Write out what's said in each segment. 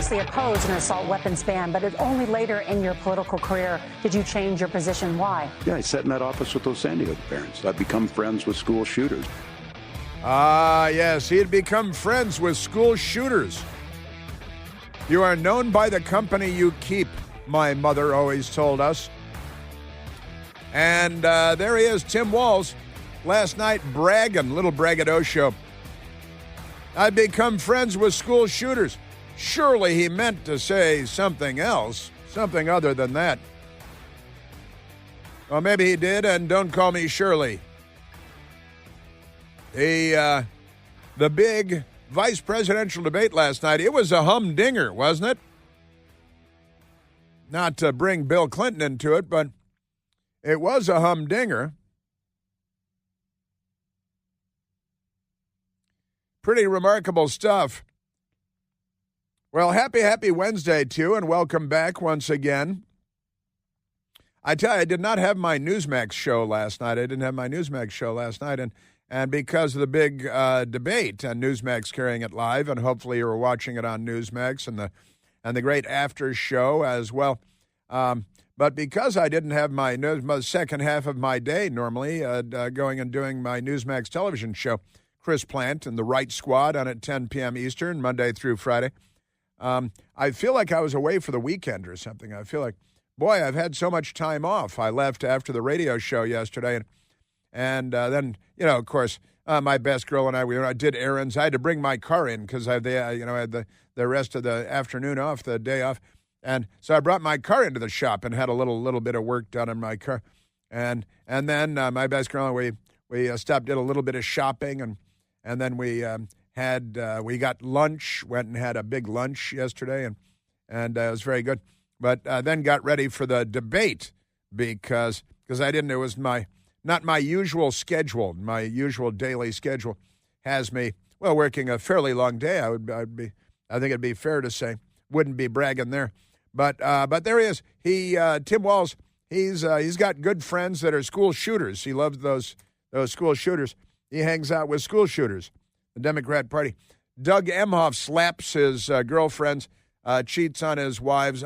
previously opposed an assault weapons ban, but only later in your political career did you change your position. Why? Yeah, I sat in that office with those Sandy Hook parents. I've become friends with school shooters. Yes, he had become friends with school shooters. You are known by the company you keep, my mother always told us. And there he is, Tim Walz, last night bragging, little braggadocio. I've become friends with school shooters. Surely he meant to say something else, something other than that. Well, maybe he did, and don't call me Shirley. The big vice presidential debate last night, it was a humdinger, wasn't it? Not to bring Bill Clinton into it, but it was a humdinger. Pretty remarkable stuff. Well, happy Wednesday to you, and welcome back once again. I tell you, I did not have my Newsmax show last night. And because of the big debate and Newsmax carrying it live, and hopefully you were watching it on Newsmax and the great after show as well. But because I didn't have my second half of my day normally going and doing my Newsmax television show, Chris Plant and the Right Squad on at 10 p.m. Eastern, Monday through Friday, I feel like I was away for the weekend or something. I feel like, boy, I've had so much time off. I left after the radio show yesterday, and then, of course, my best girl and I did errands. I had to bring my car in because I had the rest of the afternoon off, the day off. And so I brought my car into the shop and had a little bit of work done in my car. And then my best girl and we stopped, did a little bit of shopping, and then we got lunch, went and had a big lunch yesterday, and it was very good. But then got ready for the debate because it was not my usual schedule. My usual daily schedule has me, working a fairly long day. I think it'd be fair to say. Wouldn't be bragging there. But there he is. Tim Walz, he's got good friends that are school shooters. He loves those school shooters. He hangs out with school shooters, the Democrat Party. Doug Emhoff slaps his girlfriends, cheats on his wives,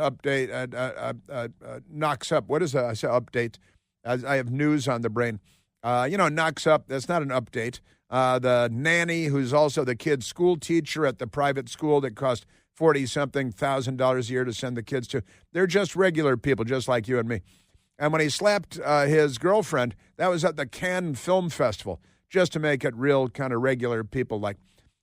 knocks up. What is that? I say update. I have news on the brain. Knocks up. That's not an update. The nanny, who's also the kid's school teacher at the private school that cost $40-something thousand a year to send the kids to. They're just regular people, just like you and me. And when he slapped his girlfriend, that was at the Cannes Film Festival, just to make it real kind of regular people like.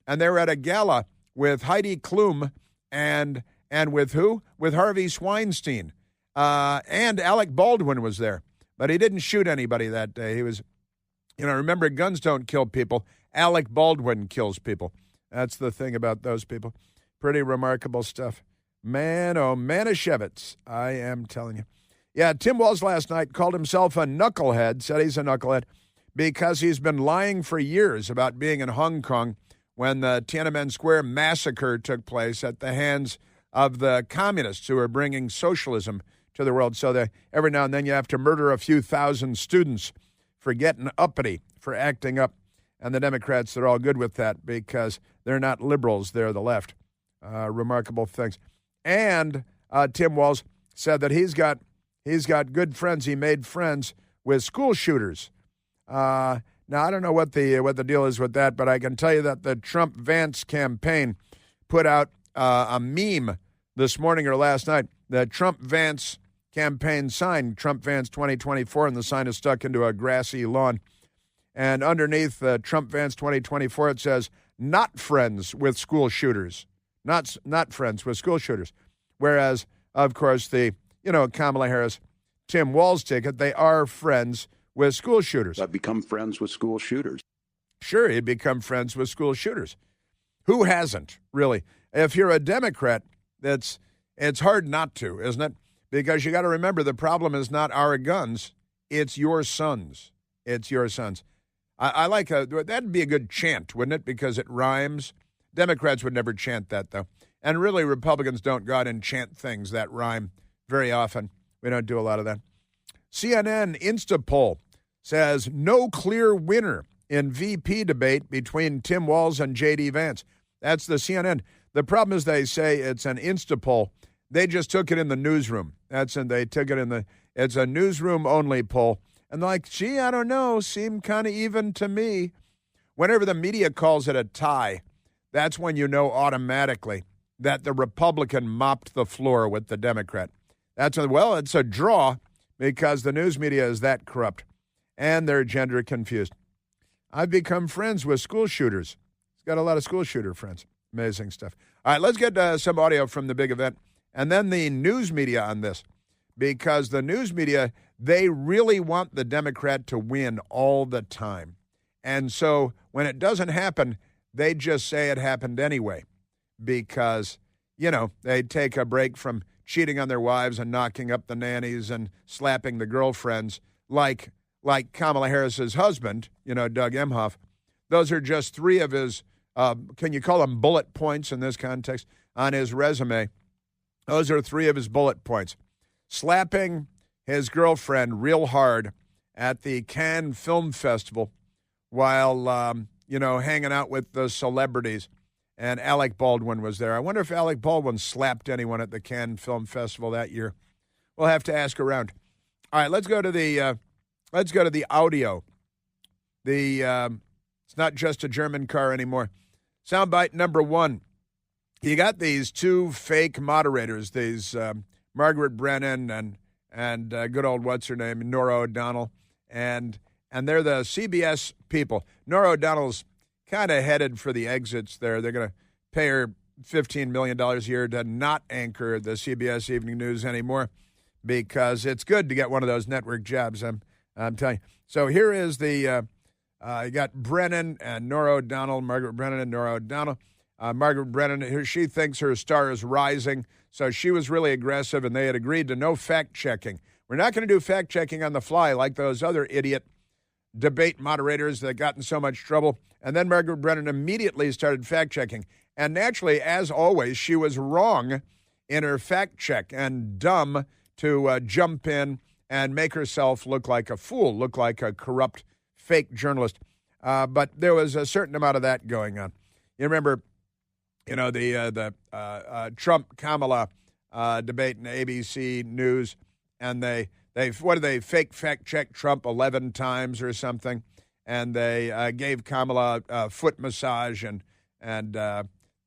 And they were at a gala with Heidi Klum and with who? With Harvey Weinstein. And Alec Baldwin was there. But he didn't shoot anybody that day. He was, remember, guns don't kill people. Alec Baldwin kills people. That's the thing about those people. Pretty remarkable stuff. Man, oh, Manischewitz, I am telling you. Yeah, Tim Walz last night called himself a knucklehead, said he's a knucklehead, because he's been lying for years about being in Hong Kong when the Tiananmen Square massacre took place at the hands of the communists who are bringing socialism to the world. So that every now and then you have to murder a few thousand students for getting uppity, for acting up. And the Democrats, they're all good with that because they're not liberals, they're the left. Remarkable things. And Tim Walz said that he's got good friends. He made friends with school shooters. Now, I don't know what the deal is with that, but I can tell you that the Trump-Vance campaign put out a meme this morning or last night. The Trump-Vance campaign sign, Trump-Vance 2024, and the sign is stuck into a grassy lawn. And underneath the Trump-Vance 2024, it says, not friends with school shooters. Not friends with school shooters. Whereas, of course, the, Kamala Harris, Tim Walz ticket, they are friends with school shooters. I've become friends with school shooters. Sure, he'd become friends with school shooters. Who hasn't, really? If you're a Democrat, it's hard not to, isn't it? Because you got to remember, the problem is not our guns, it's your sons. It's your sons. I like that'd be a good chant, wouldn't it? Because it rhymes. Democrats would never chant that, though. And really, Republicans don't go out and chant things that rhyme very often. We don't do a lot of that. CNN Instapoll says no clear winner in VP debate between Tim Walz and JD Vance. That's the CNN. The problem is they say it's an Insta poll. They just took it in the newsroom. They took it in the, it's a newsroom only poll. And they're like, gee, I don't know, seemed kind of even to me. Whenever the media calls it a tie, that's when you know automatically that the Republican mopped the floor with the Democrat. Well, it's a draw because the news media is that corrupt and they're gender confused. I've become friends with school shooters. He's got a lot of school shooter friends. Amazing stuff. All right, let's get some audio from the big event and then the news media on this, because the news media, they really want the Democrat to win all the time. And so when it doesn't happen, they just say it happened anyway because, they take a break from cheating on their wives and knocking up the nannies and slapping the girlfriends like Kamala Harris's husband, Doug Emhoff. Those are just three of his, can you call them bullet points in this context, on his resume. Those are three of his bullet points. Slapping his girlfriend real hard at the Cannes Film Festival while, hanging out with the celebrities. And Alec Baldwin was there. I wonder if Alec Baldwin slapped anyone at the Cannes Film Festival that year. We'll have to ask around. All right, let's go to the audio. It's not just a German car anymore. Soundbite number one. You got these two fake moderators, these Margaret Brennan and good old what's her name, Norah O'Donnell, and they're the CBS people. Norah O'Donnell's kind of headed for the exits there. They're going to pay her $15 million a year to not anchor the CBS Evening News anymore because it's good to get one of those network jobs, I'm telling you. So here is you got Brennan and Norah O'Donnell, Margaret Brennan and Norah O'Donnell. Margaret Brennan, she thinks her star is rising, so she was really aggressive, and they had agreed to no fact-checking. We're not going to do fact-checking on the fly like those other idiot debate moderators that got in so much trouble. And then Margaret Brennan immediately started fact-checking. And naturally, as always, she was wrong in her fact-check and dumb to jump in and make herself look like a fool, look like a corrupt, fake journalist. But there was a certain amount of that going on. You remember, the Trump-Kamala debate in ABC News, and they fake fact-check Trump 11 times or something, and they gave Kamala a foot massage and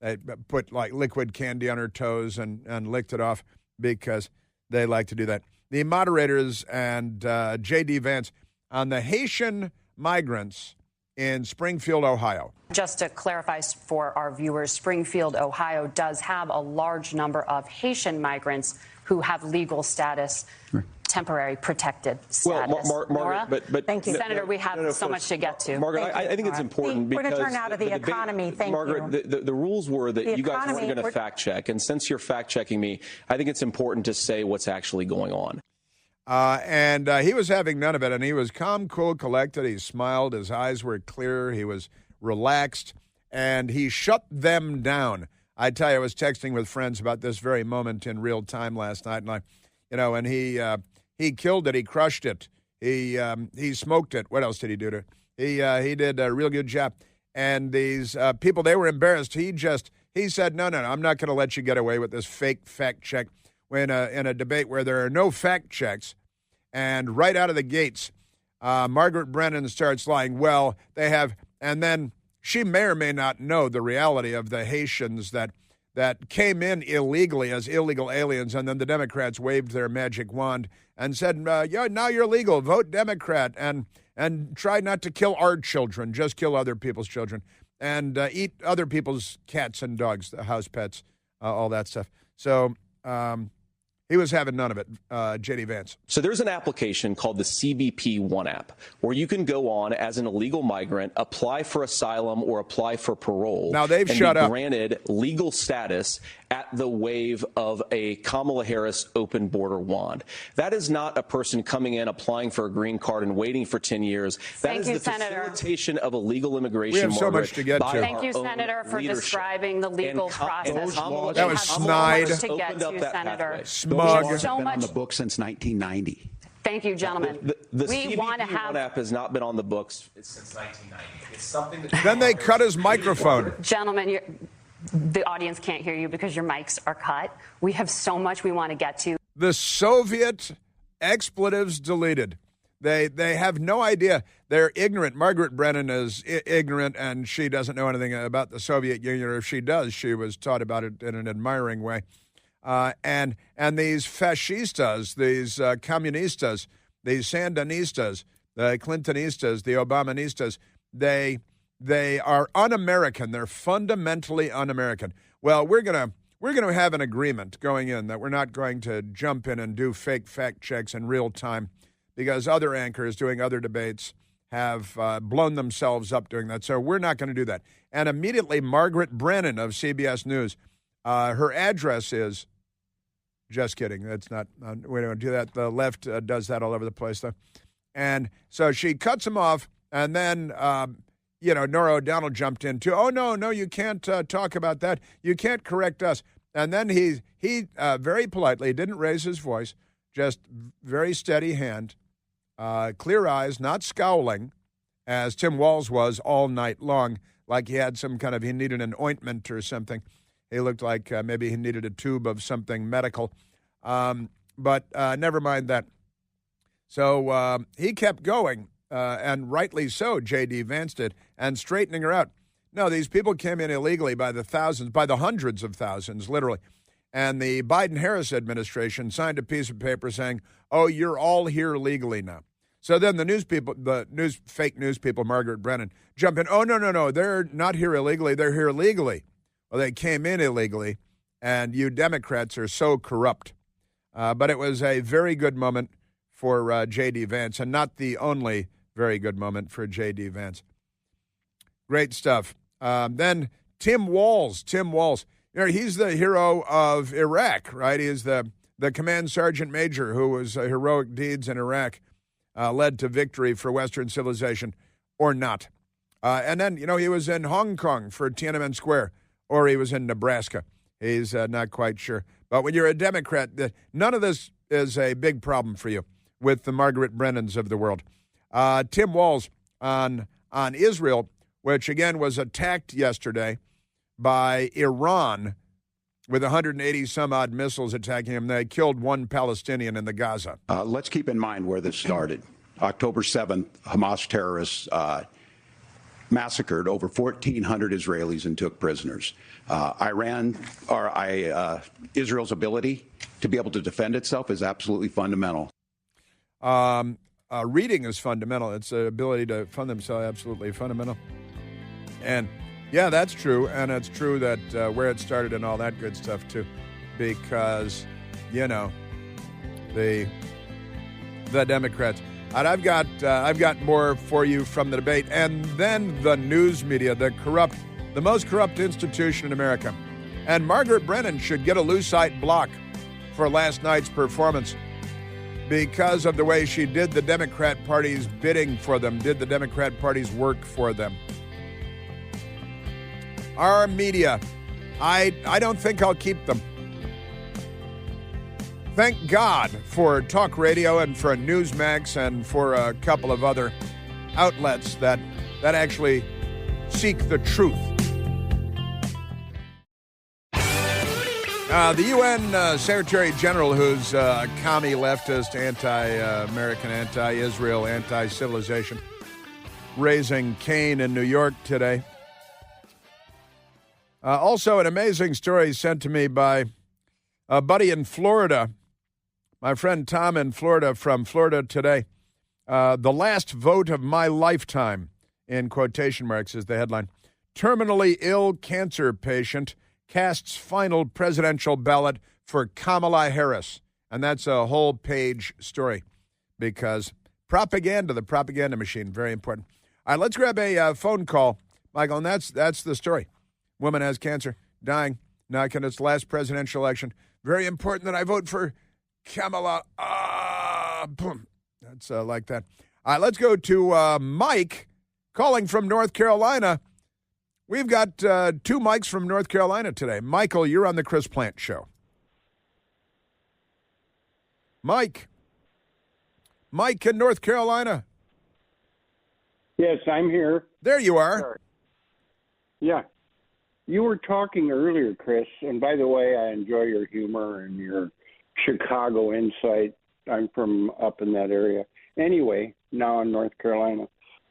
they put like liquid candy on her toes and licked it off because they like to do that. The moderators and JD Vance on the Haitian migrants in Springfield, Ohio. Just to clarify for our viewers, Springfield, Ohio does have a large number of Haitian migrants who have legal status, temporary protected status. Well, Margaret, but thank you, Senator. We have so much to get to. Margaret, I think it's important because we're going to turn out of the economy. Thank Margaret, you. The rules were that you guys weren't going to fact check, and since you're fact checking me, I think it's important to say what's actually going on. And he was having none of it, and he was calm, cool, collected. He smiled. His eyes were clear. He was relaxed, and he shut them down. I tell you, I was texting with friends about this very moment in real time last night, and he killed it. He crushed it. He smoked it. What else did he do to it? He did a real good job. And these people, they were embarrassed. He said, no, I'm not going to let you get away with this fake fact check. In a debate where there are no fact checks, and right out of the gates, Margaret Brennan starts lying. Well, they have, and then she may or may not know the reality of the Haitians that came in illegally as illegal aliens, and then the Democrats waved their magic wand and said, now you're legal, vote Democrat, and try not to kill our children, just kill other people's children, and eat other people's cats and dogs, the house pets, all that stuff. So he was having none of it, JD Vance. So there's an application called the CBP One app where you can go on as an illegal migrant, apply for asylum or apply for parole. Now they've and shut be up. Granted legal status at the wave of a Kamala Harris open border wand. That is not a person coming in, applying for a green card and waiting for 10 years. That is the facilitation of illegal immigration. We have so much to get to. Thank you, Senator, for describing the legal process. That was snide. To get to, Senator. Smug. Those laws have been on the books since 1990. Thank you, gentlemen. The CBP One app has not been on the books since 1990. It's something that then they cut his microphone. Gentlemen, the audience can't hear you because your mics are cut. We have so much we want to get to. The Soviet expletives deleted. They have no idea. They're ignorant. Margaret Brennan is ignorant, and she doesn't know anything about the Soviet Union. Or if she does, she was taught about it in an admiring way. And these fascistas, these communistas, these Sandinistas, the Clintonistas, the Obaministas, they are un-American. They're fundamentally un-American. Well, we're gonna have an agreement going in that we're not going to jump in and do fake fact checks in real time, because other anchors doing other debates have blown themselves up doing that. So we're not going to do that. And immediately, Margaret Brennan of CBS News, her address is, just kidding, that's not, we don't do that. The left does that all over the place, though. And so she cuts him off, and then, Nora O'Donnell jumped in too. Oh, no, you can't talk about that. You can't correct us. And then he very politely didn't raise his voice, just very steady hand, clear eyes, not scowling, as Tim Walz was all night long, like he had he needed an ointment or something. He looked like maybe he needed a tube of something medical. But never mind that. So he kept going, and rightly so, JD Vance did, and straightening her out. No, these people came in illegally by the thousands, by the hundreds of thousands, literally. And the Biden-Harris administration signed a piece of paper saying, oh, you're all here legally now. So then the fake news people, Margaret Brennan, jump in. Oh, no, they're not here illegally. They're here legally. Well, they came in illegally, and you Democrats are so corrupt. But it was a very good moment for J.D. Vance, and not the only very good moment for J.D. Vance. Great stuff. Then Tim Walz. He's the hero of Iraq, right? He's the command sergeant major who was heroic deeds in Iraq led to victory for Western civilization, or not. And then, he was in Hong Kong for Tiananmen Square, or he was in Nebraska. He's not quite sure. But when you're a Democrat, none of this is a big problem for you with the Margaret Brennans of the world. Tim Walz on Israel, which again was attacked yesterday by Iran with 180 some odd missiles attacking him. They killed one Palestinian in the Gaza. Let's keep in mind where this started. October 7th, Hamas terrorists massacred over 1,400 Israelis and took prisoners. Israel's ability to be able to defend itself is absolutely fundamental. Reading is fundamental. Its ability to fund themselves absolutely fundamental. And yeah, that's true. And it's true that where it started and all that good stuff too, because the Democrats. And I've got more for you from the debate, and then the news media, the most corrupt institution in America. And Margaret Brennan should get a Lucite block for last night's performance because of the way she did the Democrat Party's bidding for them, did the Democrat Party's work for them. Our media, I don't think I'll keep them. Thank God for talk radio and for Newsmax and for a couple of other outlets that actually seek the truth. The UN Secretary General, who's a commie leftist, anti-American, anti-Israel, anti-civilization, raising Cain in New York today. Also, an amazing story sent to me by a buddy in Florida, my friend Tom in Florida, from Florida Today. The last vote of my lifetime, in quotation marks, is the headline. Terminally ill cancer patient casts final presidential ballot for Kamala Harris. And that's a whole page story because propaganda, the propaganda machine, very important. All right, let's grab a phone call, Michael, and that's the story. Woman has cancer, dying, knocking its last presidential election. Very important that I vote for Kamala. Boom. That's like that. All right, let's go to Mike calling from North Carolina. We've got two Mikes from North Carolina today. Michael, you're on the Chris Plant Show. Mike in North Carolina. Yes, I'm here. There you are. Sorry. Yeah. You were talking earlier, Chris, and by the way, I enjoy your humor and your Chicago insight. I'm from up in that area. Anyway, now in North Carolina,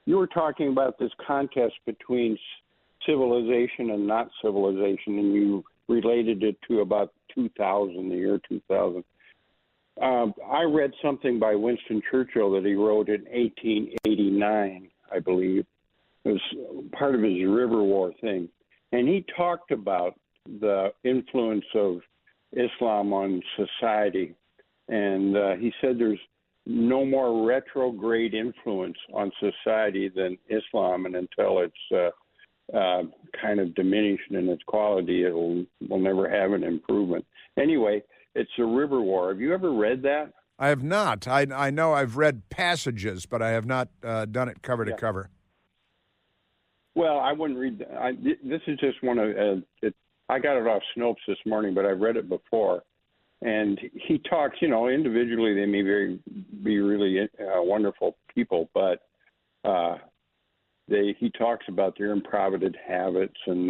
you were talking about this contest between civilization and not civilization, and you related it to about 2000, the year 2000. I read something by Winston Churchill that he wrote in 1889, I believe. It was part of his River War thing. And he talked about the influence of Islam on society. And he said there's no more retrograde influence on society than Islam, and until it's kind of diminished in its quality, will never have an improvement. Anyway, it's a River War. Have you ever read that? I have not. I know I've read passages, but I have not done it cover to cover. Well, I wouldn't read that. This is just one of I got it off Snopes this morning, but I've read it before. And he talks, individually they may be really wonderful people, but he talks about their improvident habits, and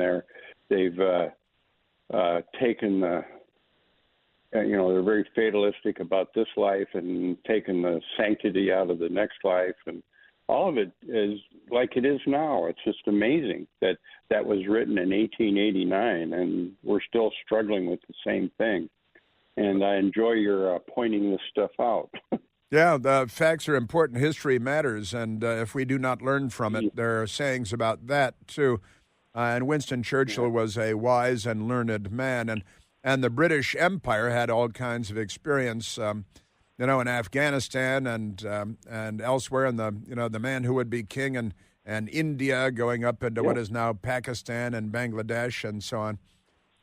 they've taken they're very fatalistic about this life and taken the sanctity out of the next life, and all of it is like it is now. It's just amazing that was written in 1889, and we're still struggling with the same thing. And I enjoy your pointing this stuff out. Yeah, the facts are important. History matters, and if we do not learn from it, there are sayings about that, too. And Winston Churchill was a wise and learned man, and the British Empire had all kinds of experience, in Afghanistan and elsewhere, and the man who would be king, and India going up into what is now Pakistan and Bangladesh and so on,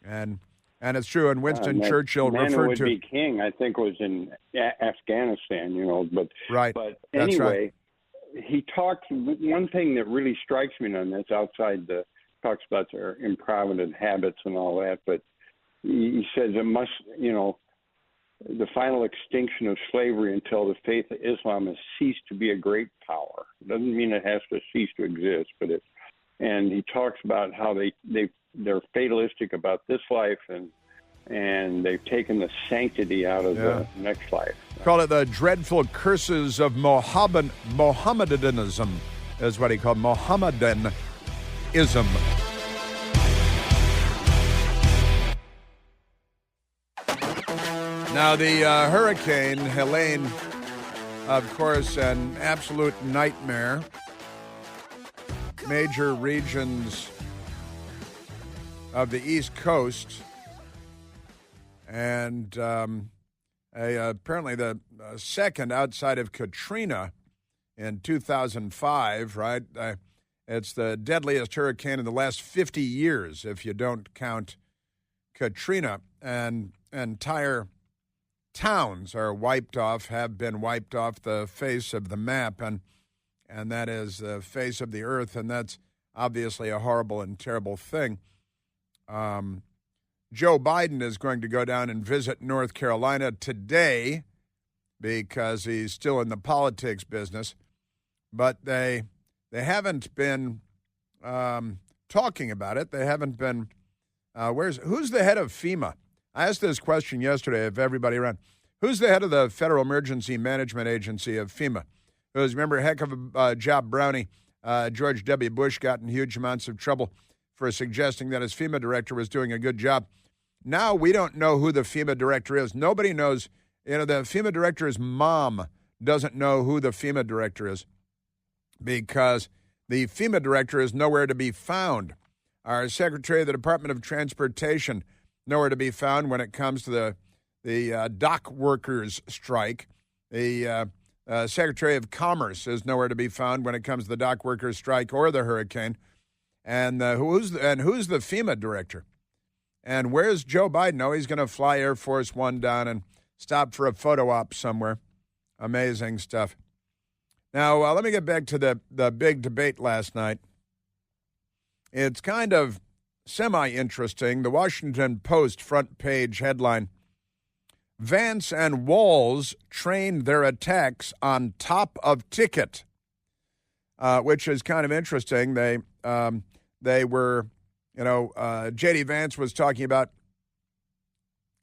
and it's true. And Winston Churchill referred to man who would be king, I think, was in Afghanistan. But right. But That's anyway, right. He talks. One thing that really strikes me on this, talks about their improvident habits and all that, but he says it must, the final extinction of slavery until the faith of Islam has ceased to be a great power. It doesn't mean it has to cease to exist, and he talks about how they're fatalistic about this life, and they've taken the sanctity out of the next life. Call it the dreadful curses of Mohammedanism, is what he called Mohammedanism. Now, the Hurricane Helene, of course, an absolute nightmare. Major regions of the East Coast, and apparently the second outside of Katrina in 2005, right? It's the deadliest hurricane in the last 50 years, if you don't count Katrina, and entire towns are have been wiped off the face of the map, and that is the face of the earth, and that's obviously a horrible and terrible thing. Joe Biden is going to go down and visit North Carolina today because he's still in the politics business, but they haven't been talking about it. They haven't been. Who's the head of FEMA? I asked this question yesterday of everybody around. Who's the head of the Federal Emergency Management Agency of FEMA? Because remember, heck of a job Brownie, George W. Bush got in huge amounts of trouble for suggesting that his FEMA director was doing a good job. Now we don't know who the FEMA director is. Nobody knows. The FEMA director's mom doesn't know who the FEMA director is because the FEMA director is nowhere to be found. Our Secretary of the Department of Transportation, nowhere to be found when it comes to the dock workers strike. The Secretary of Commerce is nowhere to be found when it comes to the dock workers strike or the hurricane. And who's the FEMA director? And where's Joe Biden? Oh, he's going to fly Air Force One down and stop for a photo op somewhere. Amazing stuff. Now, let me get back to the big debate last night. It's kind of semi-interesting. The Washington Post front page headline, Vance and Walz trained their attacks on top of ticket, which is kind of interesting. They were, JD Vance was talking about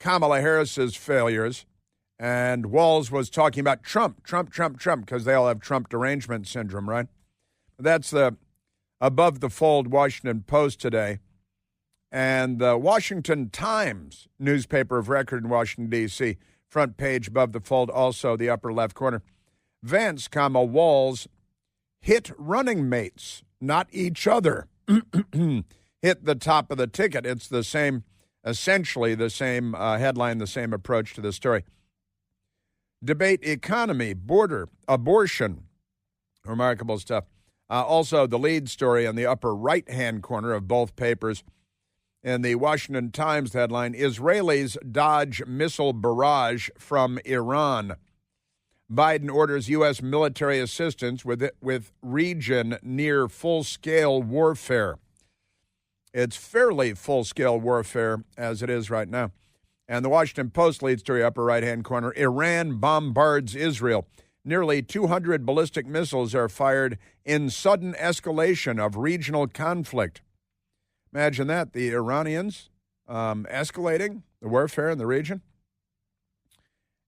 Kamala Harris's failures, and Walz was talking about Trump, because they all have Trump derangement syndrome, right? That's the above the fold Washington Post today. And the Washington Times, newspaper of record in Washington, D.C., front page above the fold, also the upper left corner. Vance, Walz hit running mates, not each other. Hit the top of the ticket. It's the same, essentially the same headline, the same approach to the story. Debate economy, border, abortion. Remarkable stuff. Also, the lead story on the upper right-hand corner of both papers. In the Washington Times headline, Israelis dodge missile barrage from Iran. Biden orders U.S. military assistance with region near full-scale warfare. It's fairly full-scale warfare as it is right now. And the Washington Post lead story, upper right-hand corner, Iran bombards Israel. Nearly 200 ballistic missiles are fired in sudden escalation of regional conflict. Imagine that, the Iranians escalating the warfare in the region.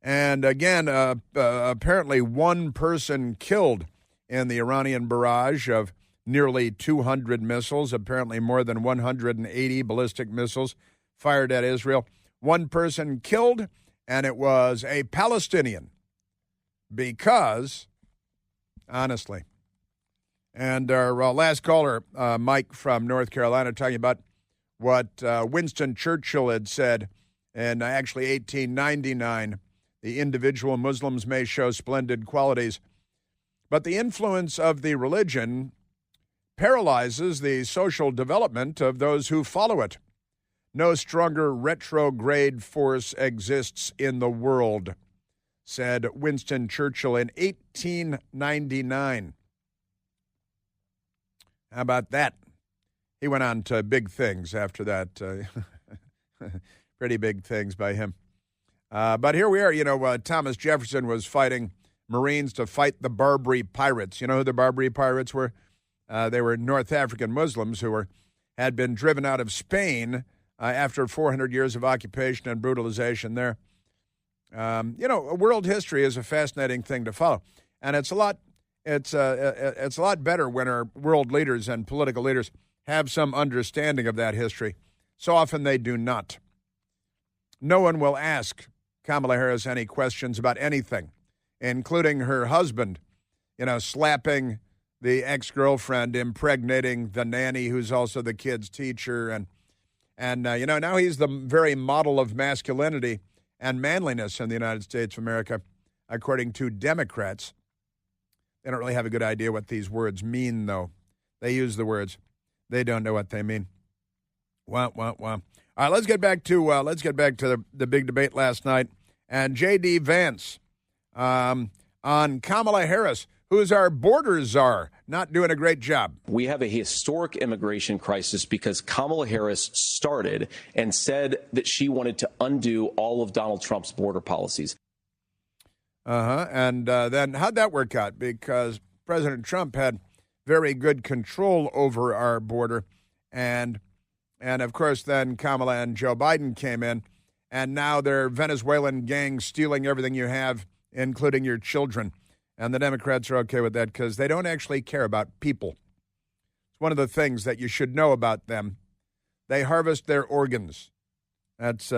And again, apparently one person killed in the Iranian barrage of nearly 200 missiles, apparently more than 180 ballistic missiles fired at Israel. One person killed, and it was a Palestinian. Because, honestly, and our last caller, Mike from North Carolina, talking about what Winston Churchill had said in actually 1899. The individual Muslims may show splendid qualities, but the influence of the religion paralyzes the social development of those who follow it. No stronger retrograde force exists in the world, said Winston Churchill in 1899. How about that? He went on to big things after that. Pretty big things by him. But here we are. Thomas Jefferson was fighting Marines to fight the Barbary pirates. You know who the Barbary pirates were? They were North African Muslims who had been driven out of Spain after 400 years of occupation and brutalization there. World history is a fascinating thing to follow, and it's a lot better when our world leaders and political leaders have some understanding of that history. So often they do not. No one will ask Kamala Harris any questions about anything, including her husband, slapping the ex-girlfriend, impregnating the nanny who's also the kid's teacher, and now he's the very model of masculinity and manliness in the United States of America, according to Democrats. They don't really have a good idea what these words mean, though. They use the words. They don't know what they mean. Wah, wah, wah. All right, let's get back to the big debate last night. And JD Vance on Kamala Harris, who's our border czar, not doing a great job. We have a historic immigration crisis because Kamala Harris started and said that she wanted to undo all of Donald Trump's border policies. And then how'd that work out? Because President Trump had very good control over our border. And of course, then Kamala and Joe Biden came in, and now they're Venezuelan gangs stealing everything you have, including your children. And the Democrats are okay with that because they don't actually care about people. It's one of the things that you should know about them. They harvest their organs. That's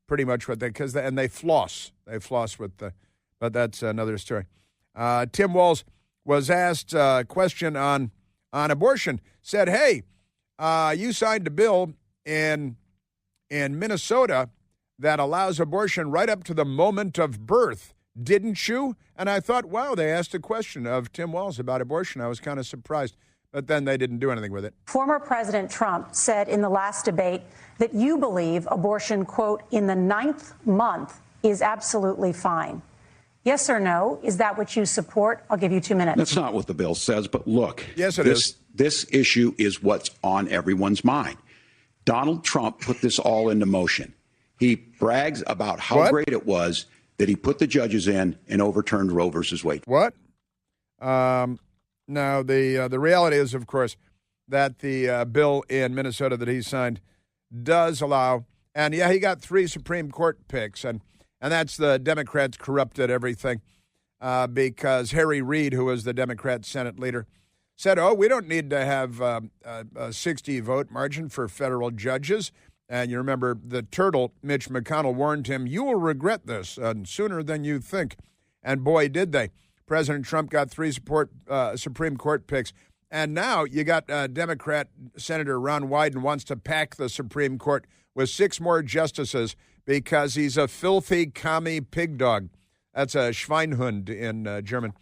pretty much what and they floss. They floss but that's another story. Tim Walz was asked a question on abortion, said, hey, you signed a bill in Minnesota that allows abortion right up to the moment of birth, didn't you? And I thought, wow, they asked a question of Tim Walz about abortion. I was kind of surprised, but then they didn't do anything with it. Former President Trump said in the last debate that you believe abortion, quote, in the 9th month is absolutely fine. Yes or no? Is that what you support? I'll give you 2 minutes. That's not what the bill says, but look. Yes, it is. This issue is what's on everyone's mind. Donald Trump put this all into motion. He brags about how great it was that he put the judges in and overturned Roe versus Wade. What? Now, the reality is, of course, that the bill in Minnesota that he signed does allow. And, yeah, he got 3 Supreme Court picks, and that's the Democrats corrupted everything because Harry Reid, who was the Democrat Senate leader, said, we don't need to have a 60-vote margin for federal judges. And you remember the turtle, Mitch McConnell, warned him, you will regret this sooner than you think. And boy, did they. President Trump got 3 Supreme Court picks. And now you got Democrat Senator Ron Wyden wants to pack the Supreme Court with 6 more justices because he's a filthy commie pig dog. That's a Schweinhund in German.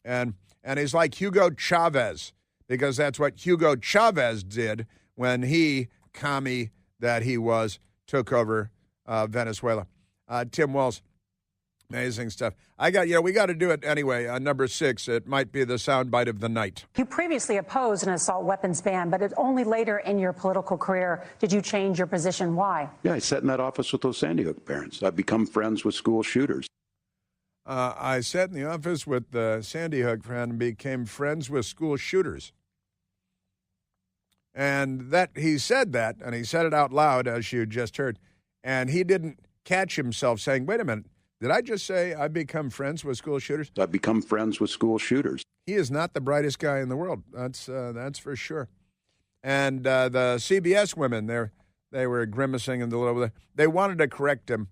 And he's like Hugo Chavez because that's what Hugo Chavez did when he, commie that he was, took over Venezuela. Tim Walz, amazing stuff. we got to do it anyway. Number 6, it might be the soundbite of the night. You previously opposed an assault weapons ban, but it's only later in your political career did you change your position. Why? Yeah, I sat in that office with those Sandy Hook parents. I've become friends with school shooters. I sat in the office with the Sandy Hook friend and became friends with school shooters. And that he said that, and he said it out loud, as you just heard, and he didn't catch himself saying, wait a minute, did I just say I've become friends with school shooters? I've become friends with school shooters. He is not the brightest guy in the world. That's for sure. And the CBS women, they were grimacing and they wanted to correct him,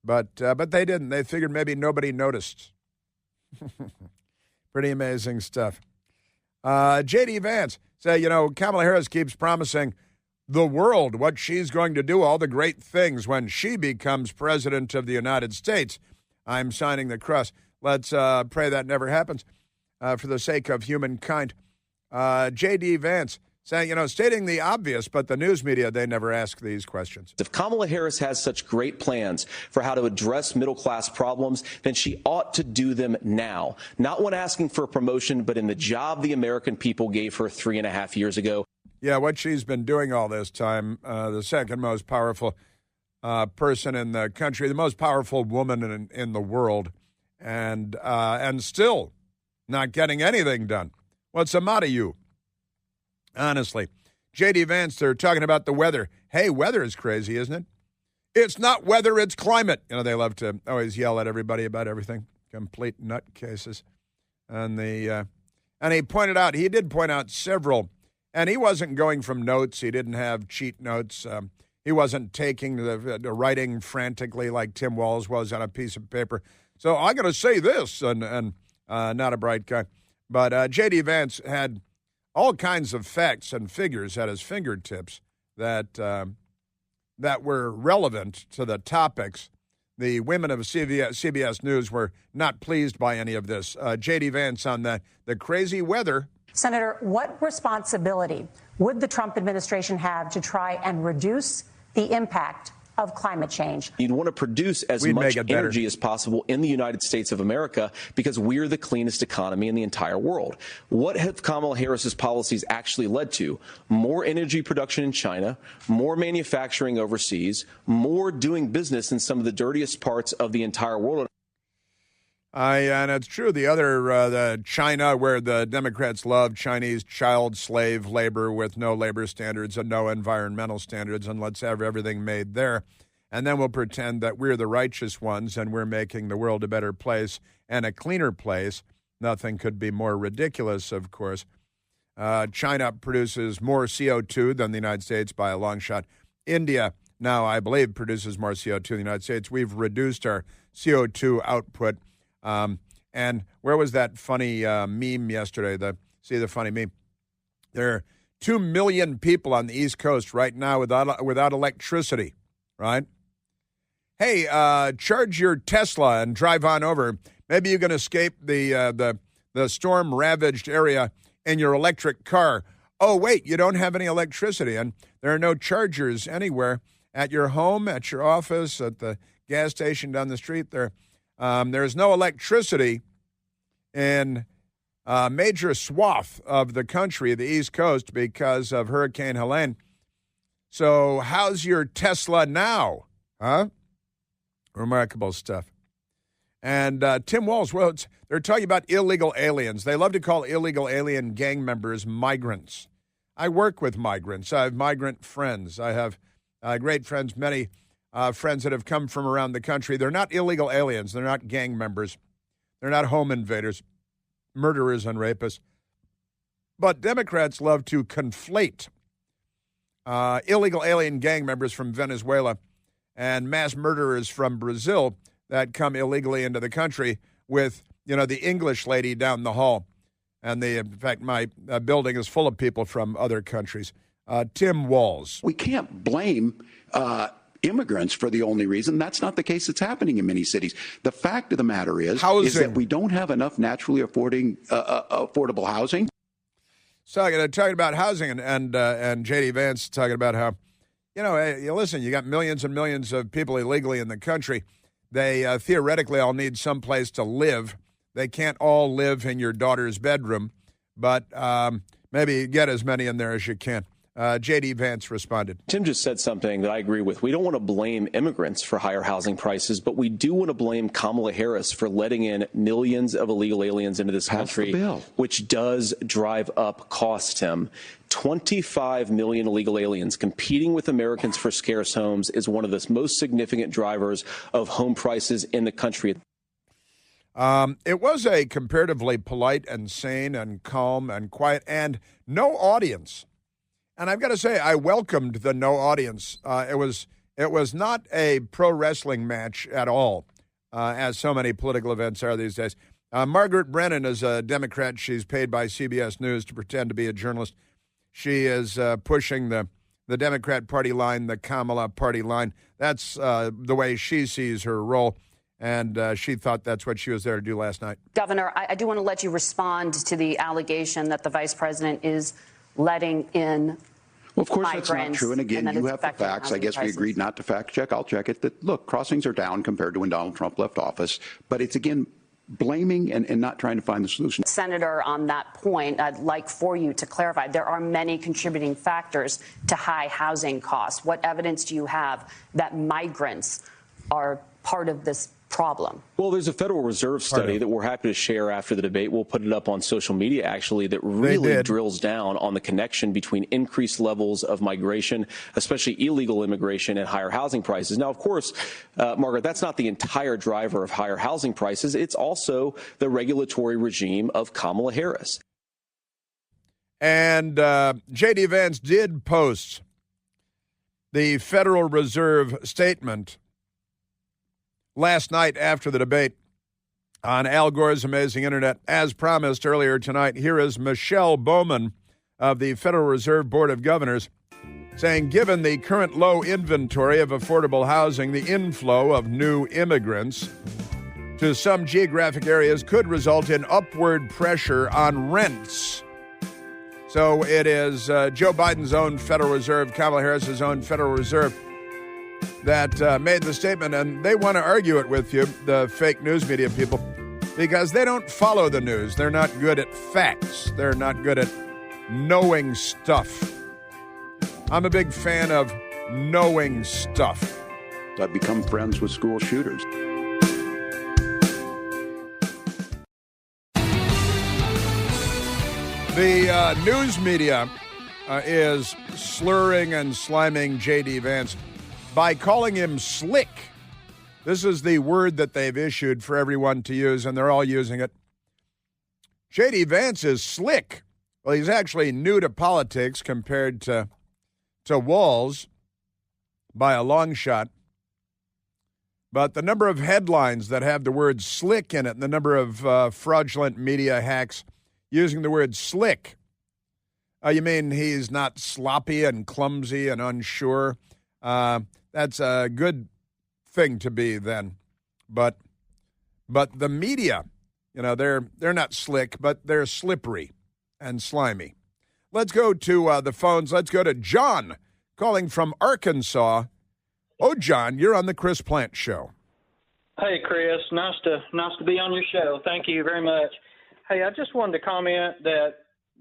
but they didn't. They figured maybe nobody noticed. Pretty amazing stuff. JD Vance said, Kamala Harris keeps promising the world what she's going to do, all the great things when she becomes president of the United States. I'm signing the cross. Let's pray that never happens for the sake of humankind. JD Vance saying, stating the obvious, but the news media, they never ask these questions. If Kamala Harris has such great plans for how to address middle-class problems, then she ought to do them now. Not when asking for a promotion, but in the job the American people gave her 3.5 years ago. Yeah, what she's been doing all this time, the second most powerful person in the country, the most powerful woman in the world, and still not getting anything done. What's the matter, you? Honestly, JD Vance, they're talking about the weather. Hey, weather is crazy, isn't it? It's not weather, it's climate. They love to always yell at everybody about everything. Complete nutcases. And he did point out several, and he wasn't going from notes. He didn't have cheat notes. He wasn't taking the writing frantically like Tim Walz was on a piece of paper. So I'm going to say this, and not a bright guy. But JD Vance had all kinds of facts and figures at his fingertips that were relevant to the topics. The women of CBS News were not pleased by any of this. JD Vance on the crazy weather. Senator, what responsibility would the Trump administration have to try and reduce the impact of climate change? You'd want to produce as much energy as possible in the United States of America because we're the cleanest economy in the entire world. What have Kamala Harris's policies actually led to? More energy production in China, more manufacturing overseas, more doing business in some of the dirtiest parts of the entire world. And it's true. The China, where the Democrats love Chinese child slave labor with no labor standards and no environmental standards, and let's have everything made there. And then we'll pretend that we're the righteous ones and we're making the world a better place and a cleaner place. Nothing could be more ridiculous, of course. China produces more CO2 than the United States by a long shot. India now, I believe, produces more CO2 than the United States. We've reduced our CO2 output. And where was that funny meme yesterday? The funny meme. There are 2 million people on the East Coast right now without electricity, right? Hey, charge your Tesla and drive on over. Maybe you can escape the storm-ravaged area in your electric car. Oh, wait, you don't have any electricity, and there are no chargers anywhere at your home, at your office, at the gas station down the street there. There's no electricity in a major swath of the country, the East Coast, because of Hurricane Helene. So how's your Tesla now? Huh? Remarkable stuff. And Tim Walz, they're talking about illegal aliens. They love to call illegal alien gang members migrants. I work with migrants. I have migrant friends. I have great friends, many friends that have come from around the country. They're not illegal aliens. They're not gang members. They're not home invaders, murderers and rapists. But Democrats love to conflate illegal alien gang members from Venezuela and mass murderers from Brazil that come illegally into the country with, the English lady down the hall. And in fact, my building is full of people from other countries. Tim Walz. We can't blame immigrants for the only reason. That's not the case. It's happening in many cities. The fact of the matter is that we don't have enough naturally affordable housing. So talking about housing and JD Vance talking about how, listen, you got millions and millions of people illegally in the country. They theoretically all need some place to live. They can't all live in your daughter's bedroom, but maybe get as many in there as you can. JD Vance responded. Tim just said something that I agree with. We don't want to blame immigrants for higher housing prices, but we do want to blame Kamala Harris for letting in millions of illegal aliens into this country, which does drive up costs, Tim. 25 million illegal aliens competing with Americans for scarce homes is one of the most significant drivers of home prices in the country. It was a comparatively polite and sane and calm and quiet and no audience. And I've got to say, I welcomed the no audience. It was not a pro wrestling match at all, as so many political events are these days. Margaret Brennan is a Democrat. She's paid by CBS News to pretend to be a journalist. She is pushing the Democrat Party line, the Kamala Party line. That's the way she sees her role. And she thought that's what she was there to do last night. Governor, I do want to let you respond to the allegation that the vice president is letting in Well, of course, that's not true. And again, you have the facts. I guess we agreed not to fact check. I'll check it. That, look, crossings are down compared to when Donald Trump left office. But it's, again, blaming and not trying to find the solution. Senator, on that point, I'd like for you to clarify, there are many contributing factors to high housing costs. What evidence do you have that migrants are part of this problem? Well, there's a Federal Reserve study that we're happy to share after the debate. We'll put it up on social media, actually, that really drills down on the connection between increased levels of migration, especially illegal immigration, and higher housing prices. Now, of course, Margaret, that's not the entire driver of higher housing prices. It's also the regulatory regime of Kamala Harris. And JD Vance did post the Federal Reserve statement last night after the debate on Al Gore's Amazing Internet. As promised earlier tonight, here is Michelle Bowman of the Federal Reserve Board of Governors saying, given the current low inventory of affordable housing, the inflow of new immigrants to some geographic areas could result in upward pressure on rents. So it is Joe Biden's own Federal Reserve, Kamala Harris's own Federal Reserve, that made the statement, and they want to argue it with you, the fake news media people, because they don't follow the news. They're not good at facts. They're not good at knowing stuff. I'm a big fan of knowing stuff. I've become friends with school shooters. The news media is slurring and sliming J.D. Vance by calling him slick. This is the word that they've issued for everyone to use, and they're all using it. J.D. Vance is slick. Well, he's actually new to politics compared to Walz by a long shot. But the number of headlines that have the word slick in it, and the number of fraudulent media hacks using the word slick. You mean he's not sloppy and clumsy and unsure? That's a good thing to be then. But the media, they're not slick, but they're slippery and slimy. Let's go to the phones. Let's go to John calling from Arkansas. Oh, John, you're on the Chris Plant Show. Hey, Chris. Nice to be on your show. Thank you very much. Hey, I just wanted to comment that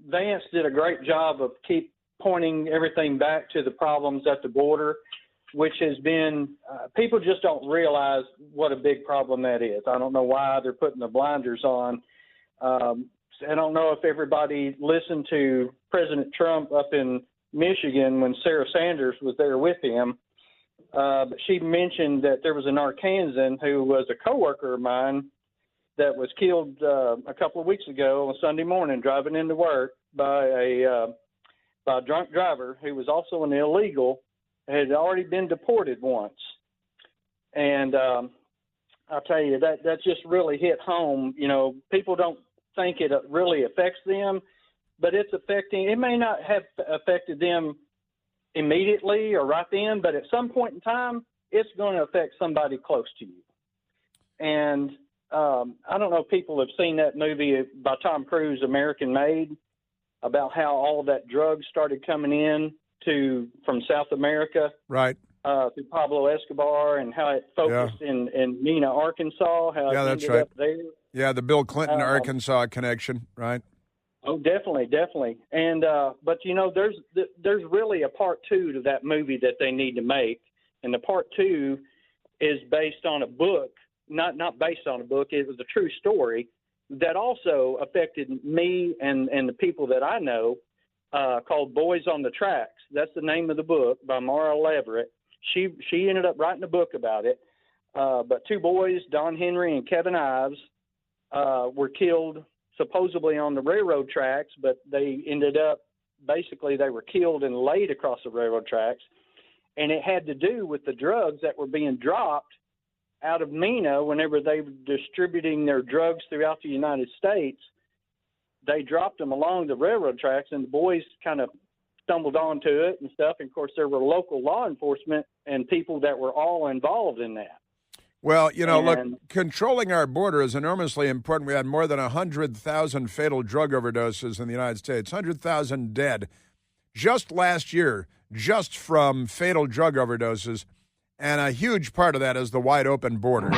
Vance did a great job of keep pointing everything back to the problems at the border, which has been people just don't realize what a big problem that is. I don't know why they're putting the blinders on. I don't know if everybody listened to President Trump up in Michigan when Sarah Sanders was there with him. But she mentioned that there was an Arkansan who was a coworker of mine that was killed a couple of weeks ago on Sunday morning driving into work by a drunk driver who was also an illegal, had already been deported once. And I'll tell you, that just really hit home. You know, people don't think it really affects them, but it's affecting. It may not have affected them immediately or right then, but at some point in time, it's going to affect somebody close to you. And I don't know if people have seen that movie by Tom Cruise, American Made, about how all that drugs started coming in from South America, right, through Pablo Escobar, and how it focused in Mena, Arkansas. How it ended up there. Yeah, the Bill Clinton Arkansas connection, right? Oh, definitely. And but you know, there's really a part 2 to that movie that they need to make, and the part 2 is based on a book, not based on a book. It was a true story that also affected me and the people that I know, called Boys on the Tracks. That's the name of the book by Mara Leverett. She ended up writing a book about it. But 2 boys, Don Henry and Kevin Ives, were killed supposedly on the railroad tracks, but they ended up, basically they were killed and laid across the railroad tracks. And it had to do with the drugs that were being dropped out of Mena whenever they were distributing their drugs throughout the United States. They dropped them along the railroad tracks, and the boys kind of stumbled onto it and stuff. And, of course, there were local law enforcement and people that were all involved in that. Well, you know, look, controlling our border is enormously important. We had more than 100,000 fatal drug overdoses in the United States, 100,000 dead just last year, just from fatal drug overdoses. And a huge part of that is the wide open border.